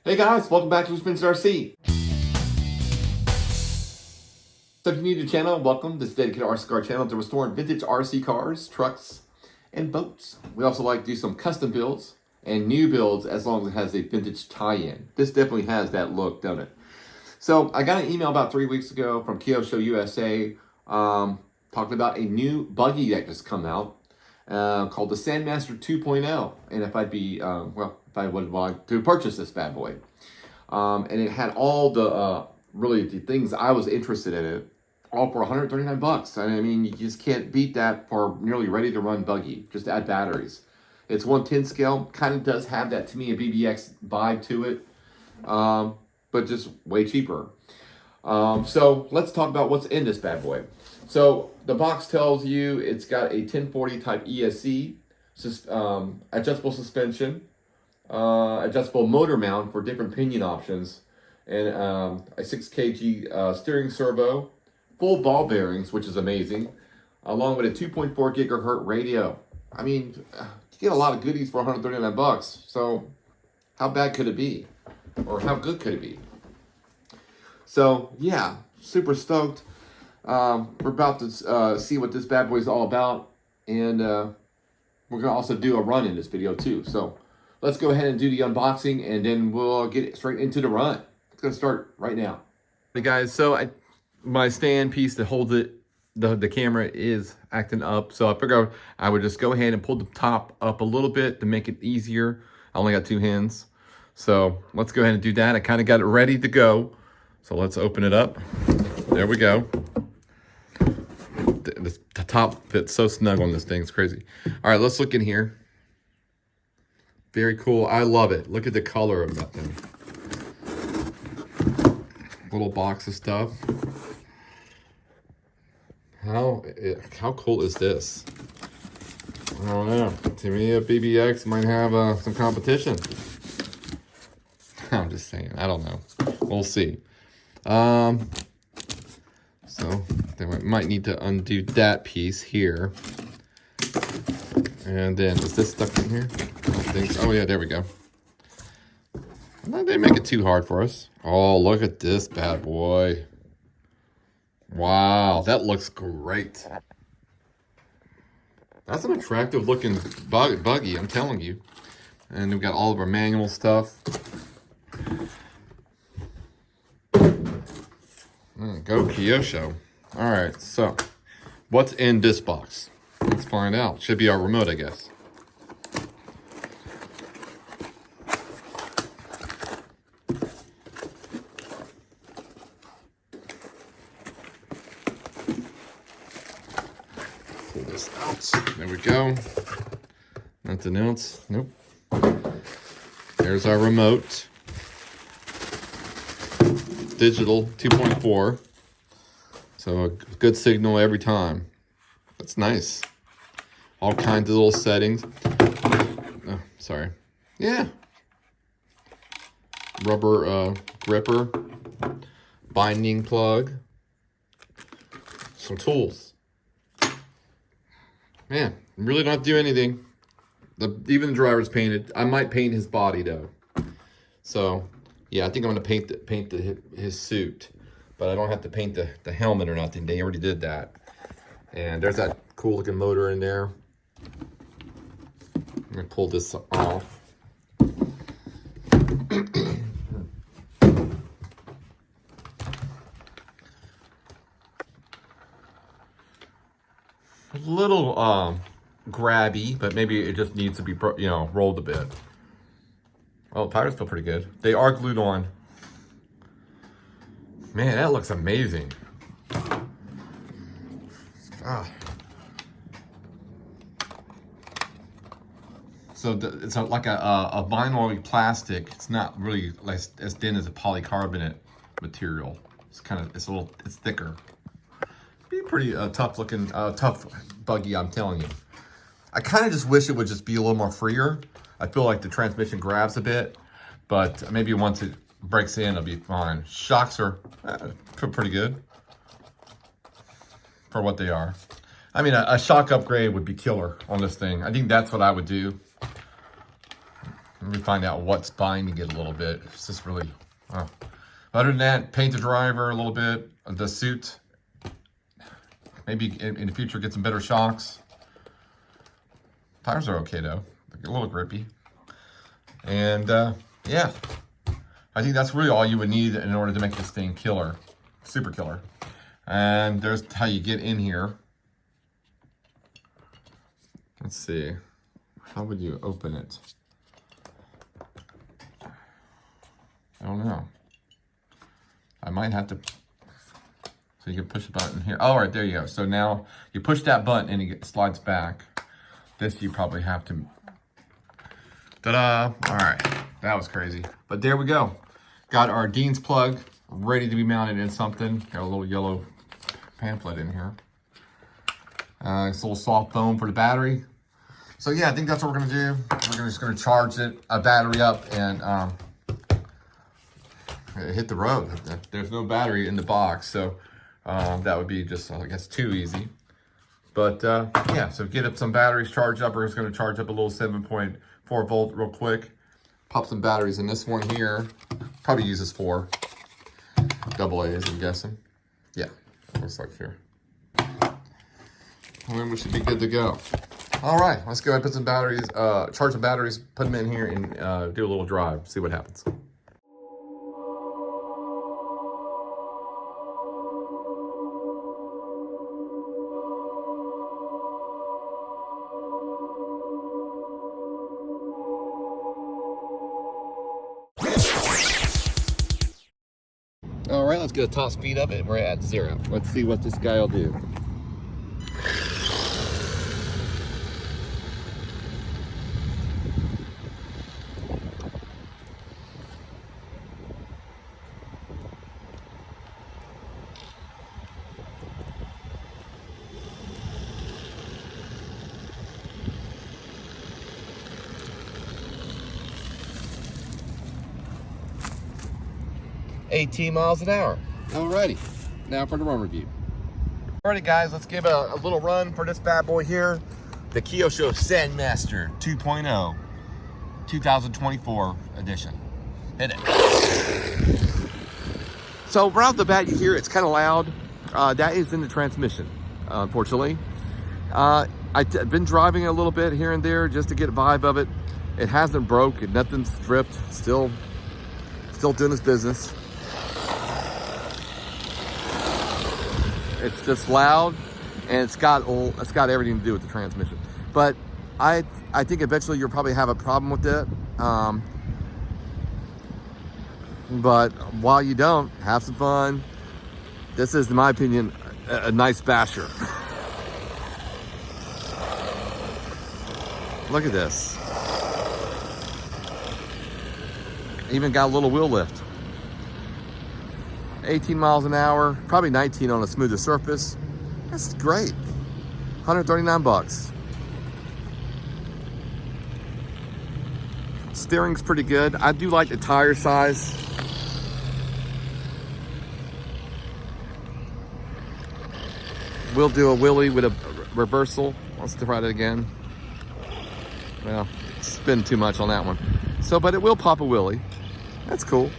Hey guys, welcome back to Vintage RC. So if you're new to the channel, welcome. This is dedicated RC car channel to restoring vintage RC cars, trucks, and boats. We also like to do some custom builds and new builds as long as it has a vintage tie-in. This definitely has that look, doesn't it? So I got an email about 3 weeks ago from Kyosho USA talking about a new buggy that just come out called the Sand Master 2.0. And if I'd be, if I would like to purchase this bad boy. And it had all the, really the things I was interested in it, all for 139 bucks. And I mean, you just can't beat that for nearly ready to run buggy, just add batteries. It's 1/10 scale, kind of does have that Tamiya BBX vibe to it, but just way cheaper. So let's talk about what's in this bad boy. So the box tells you it's got a 1040 type ESC, adjustable suspension, adjustable motor mount for different pinion options, and a 6 kg steering servo, full ball bearings, which is amazing, along with a 2.4 gigahertz radio. I mean, you get a lot of goodies for 139 bucks. So how bad could it be? Or how good could it be? So yeah, super stoked. We're about to see what this bad boy is all about. And we're going to also do a run in this video too. So let's go ahead and do the unboxing and then we'll get straight into the run. It's going to start right now. Hey guys, so my stand piece that holds it, the camera is acting up. So I figured I would just go ahead and pull the top up a little bit to make it easier. I only got 2 hands. So let's go ahead and do that. I kind of got it ready to go. So let's open it up. There we go. The top fits so snug on this thing. It's crazy. All right, let's look in here. Very cool. I love it. Look at the color of that thing. Little box of stuff. How cool is this? I don't know. Tamiya BBX might have some competition. I'm just saying. I don't know. We'll see. So they might need to undo that piece here. And then, is this stuck in here? I don't think so. Oh yeah, there we go. No, they make it too hard for us. Oh, look at this bad boy. Wow, that looks great. That's an attractive looking buggy, I'm telling you. And we've got all of our manual stuff. Go Kyosho. All right, so what's in this box? Let's find out. Should be our remote, I guess. Pull this out. There we go. Nothing else. Nope. There's our remote. Digital 2.4. So a good signal every time. That's nice. All kinds of little settings. Oh, sorry. Yeah. Rubber gripper. Binding plug. Some tools. Man, really don't have to do anything. Even the driver's painted. I might paint his body though. So yeah, I think I'm gonna paint his suit, but I don't have to paint the helmet or nothing. They already did that. And there's that cool looking motor in there. I'm gonna pull this off. A little grabby, but maybe it just needs to be, rolled a bit. Oh, tires feel pretty good. They are glued on. Man, that looks amazing. Ah. So it's like a vinyl plastic. It's not really as thin as a polycarbonate material. It's thicker. Be pretty tough looking, tough buggy, I'm telling you. I kind of just wish it would just be a little more freer. I feel like the transmission grabs a bit, but maybe once it breaks in, it'll be fine. Shocks are pretty good for what they are. I mean, a shock upgrade would be killer on this thing. I think that's what I would do. Let me find out what's binding it a little bit. It's just really, other than that, paint the driver a little bit, the suit. Maybe in the future get some better shocks. Tires are okay though, they're a little grippy. And yeah, I think that's really all you would need in order to make this thing killer, super killer. And there's how you get in here. Let's see, how would you open it? I don't know. I might have to, so you can push the button here. Oh, all right, there you go. So now you push that button and it slides back. This you probably have to, ta-da! All right, that was crazy. But there we go. Got our Dean's plug ready to be mounted in something. Got a little yellow pamphlet in here. It's a little soft foam for the battery. So yeah, I think that's what we're gonna do. We're just gonna charge it, a battery up, and hit the road. There's no battery in the box, so that would be just, I guess, too easy. But yeah, so get up some batteries, charge up. We're just gonna charge up a little 7.4 volt real quick. Pop some batteries in this one here. Probably uses 4 AA's, I'm guessing. Yeah, it looks like here. And then we should be good to go. All right, let's go ahead and put some batteries, charge some batteries, put them in here, and do a little drive, see what happens. All right, let's get a top speed of it. We're at 0. Let's see what this guy will do. $18 miles an hour. Alrighty, now for the run review. Alrighty guys, let's give a little run for this bad boy here. The Kyosho Sand Master 2.0, 2024 edition. Hit it. So right off the bat, you hear it's kind of loud. That is in the transmission, unfortunately. I've been driving a little bit here and there just to get a vibe of it. It hasn't broke, nothing's stripped, still doing its business. It's just loud, and it's got everything to do with the transmission. But I think eventually you'll probably have a problem with it. But while you don't, have some fun. This is, in my opinion, a nice basher. Look at this. Even got a little wheel lift. 18 miles an hour, probably 19 on a smoother surface. That's great. 139 bucks. Steering's pretty good. I do like the tire size. We'll do a wheelie with a reversal. Let's try it again. Well, spin too much on that one. So, but it will pop a wheelie. That's cool.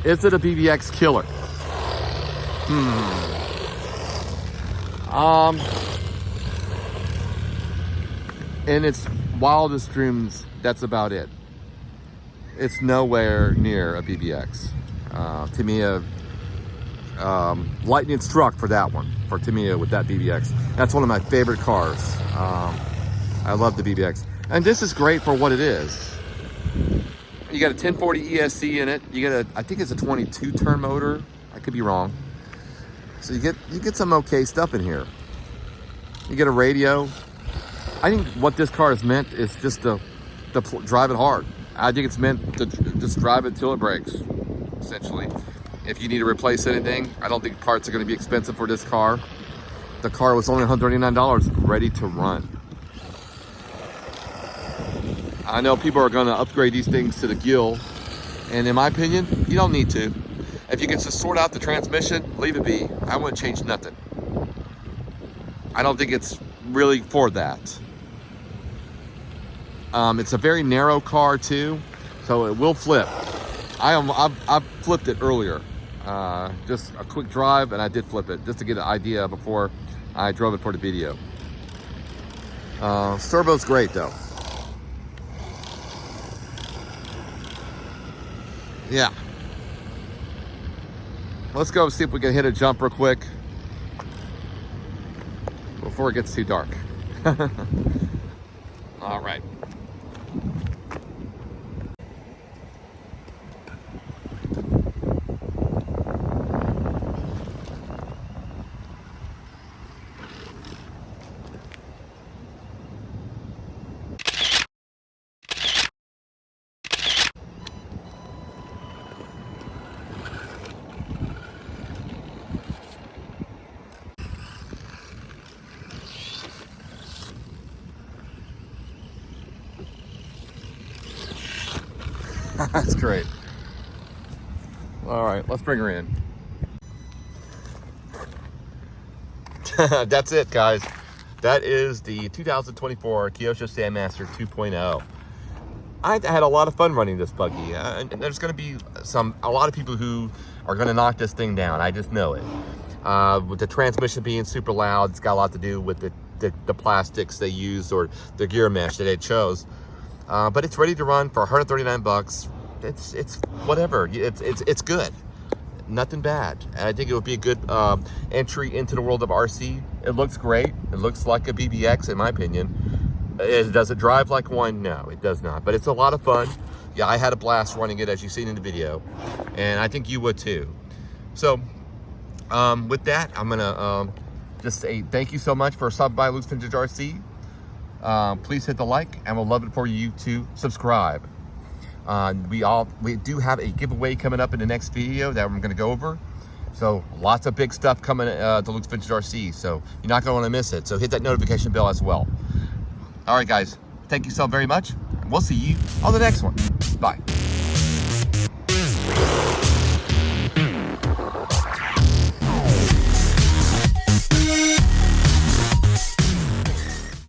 Is it a BBX killer? In its wildest dreams, that's about it. It's nowhere near a BBX. Tamiya, lightning struck for that one, for Tamiya with that BBX. That's one of my favorite cars. I love the BBX. And this is great for what it is. You got a 1040 ESC in it. You get I think it's a 22 turn motor. I could be wrong. So you get some okay stuff in here. You get a radio. I think what this car is meant is just to drive it hard. I think it's meant to just drive it till it breaks, essentially. If you need to replace anything, I don't think parts are going to be expensive for this car. The car was only $139, ready to run. I know people are going to upgrade these things to the Gill And in my opinion, you don't need to. If you can just sort out the transmission, leave it be. I wouldn't change nothing. I don't think it's really for that. It's a very narrow car too, so it will flip. I've flipped it earlier. Just a quick drive, and I did flip it just to get an idea before I drove it for the video. Servo's great though. Yeah. Let's go see if we can hit a jump real quick before it gets too dark. All right. That's great. All right, let's bring her in. That's it, guys. That is the 2024 Kyosho Sand Master 2.0. I had a lot of fun running this buggy, and there's going to be a lot of people who are going to knock this thing down. I just know it. With the transmission being super loud, it's got a lot to do with the plastics they used or the gear mesh that they chose. But it's ready to run for 139 bucks. It's whatever. It's good. Nothing bad. And I think it would be a good entry into the world of RC. It looks great. It looks like a BBX in my opinion. Does it drive like one? No, it does not. But it's a lot of fun. Yeah, I had a blast running it, as you've seen in the video, and I think you would too. So with that, I'm gonna just say thank you so much for stopping by Luke's Vintage RC. Please hit the like, and we'll love it for you to subscribe. We do have a giveaway coming up in the next video that I'm going to go over. So lots of big stuff coming to Luke's Vintage RC. So you're not going to want to miss it. So hit that notification bell as well. All right, guys. Thank you so very much. And we'll see you on the next one. Bye.